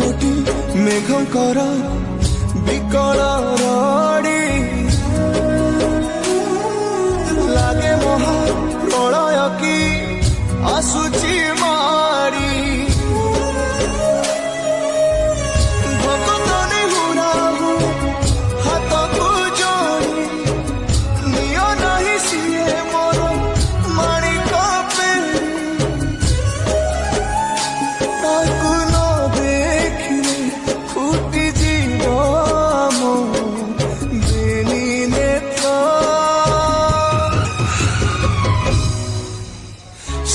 कोटी मेघंकर विकल रड़ी लागे महा प्रलय की आसुची मारी भक्तनी हुराहु हाथ को जोड़ी नियो नहीं सिए मोर माणिक ताकू न देखिले फुटी जीव मो बेनी नेत्र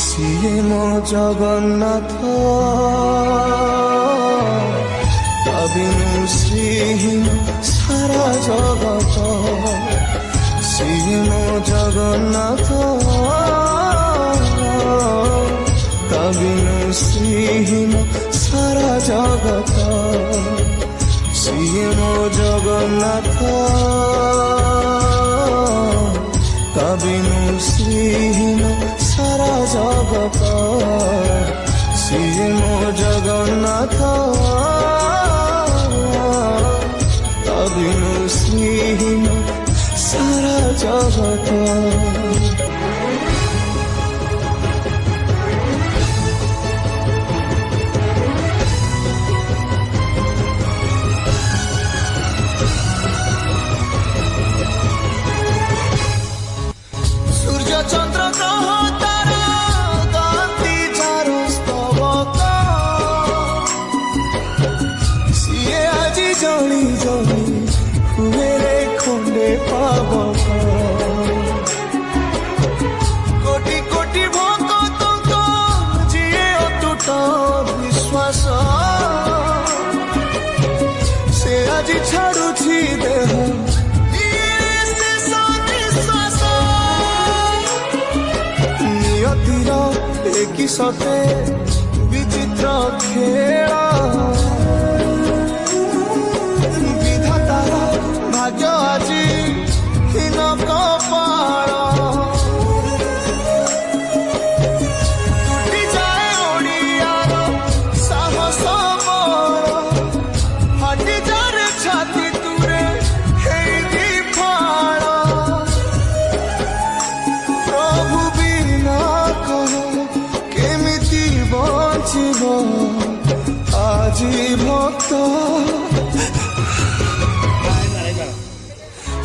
सिए मो जगन्नाथ बिनु श्रीहीन सारा जगत सिए मो जगन्नाथ बिनु श्रीहीन सारा जगत सिए मो जगन्नाथ बिनु श्रीहीन सारा जगत सिए मो जगन्नाथ बिनु श्रीहीन सारा जगत सूर्य चंद्र ग्रह तारा गांधी चारो स्तवक सिए आजी जली जली हुए रे खंडे पावक कोटि कोटि भक्त जिए अतुट विश्वास से आजी छाड़ुछि देह की सते विचित्र खेल विधातार भाग्य आजी हीन कपाल टूटी जाए ओडियार साहस मोर फाटी जाए छाती तुरे हेई फाड़ प्रभु बिना कह आजी भक्त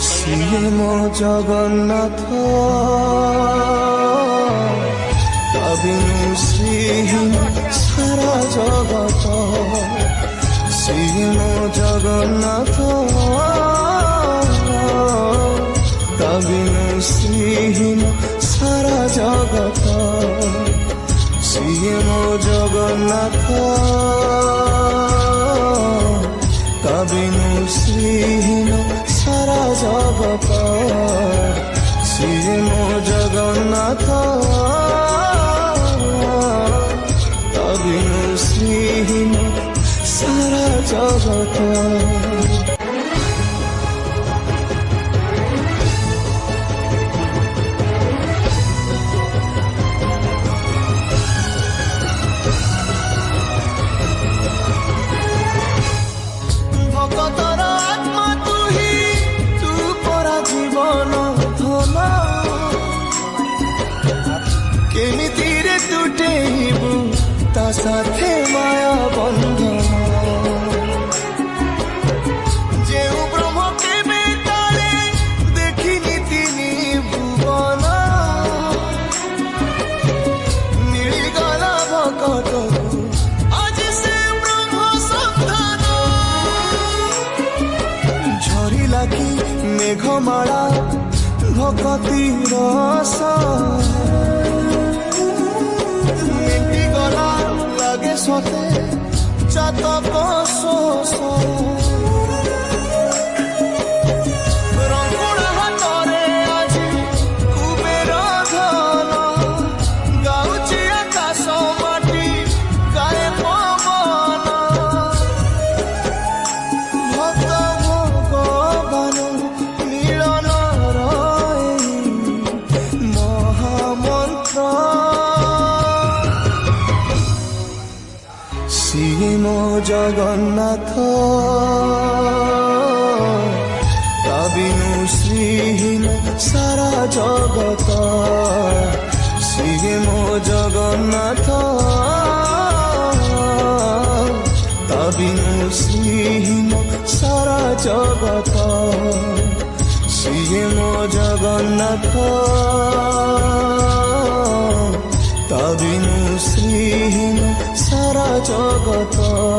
सिए मो जगन्नाथ बिनु श्रीहीन सारा जगत सिए मो जगन्नाथ बिनु श्रीहीन सारा जगत सिए मो जगन्नाथ बिनु श्रीहीन सारा जगत सिए मो जगन्नाथ बिनु श्रीहीन सारा जगत केमितिरे तुटेबु ता साथे माया बंधन जेउ ब्रह्म केबे ताले देखिनी तिनी भुवन मिलिगला भकतकु आज से ब्रह्म सन्धान झरिला कि मेघमाला भक्ति रस लागे सते चातक शोष रंगुणा हाथरे आजी कुबेर धन गाउची आकाश माटी गाए पवन भक्त भगवान मिलन महामंत्र ଜଗନ୍ନାଥ ତା ବିନୁ ଶ୍ରୀହୀନ ସାରା ଜଗତ ସିଏ ମୋ ଜଗନ୍ନାଥ ତା ବିନୁ ଶ୍ରୀହୀନ ସାରା ଜଗତ ସିଏ ମୋ ଜଗନ୍ନାଥ ତା ବିନୁ ଶ୍ରୀହୀନ ସାରା ଜଗତ।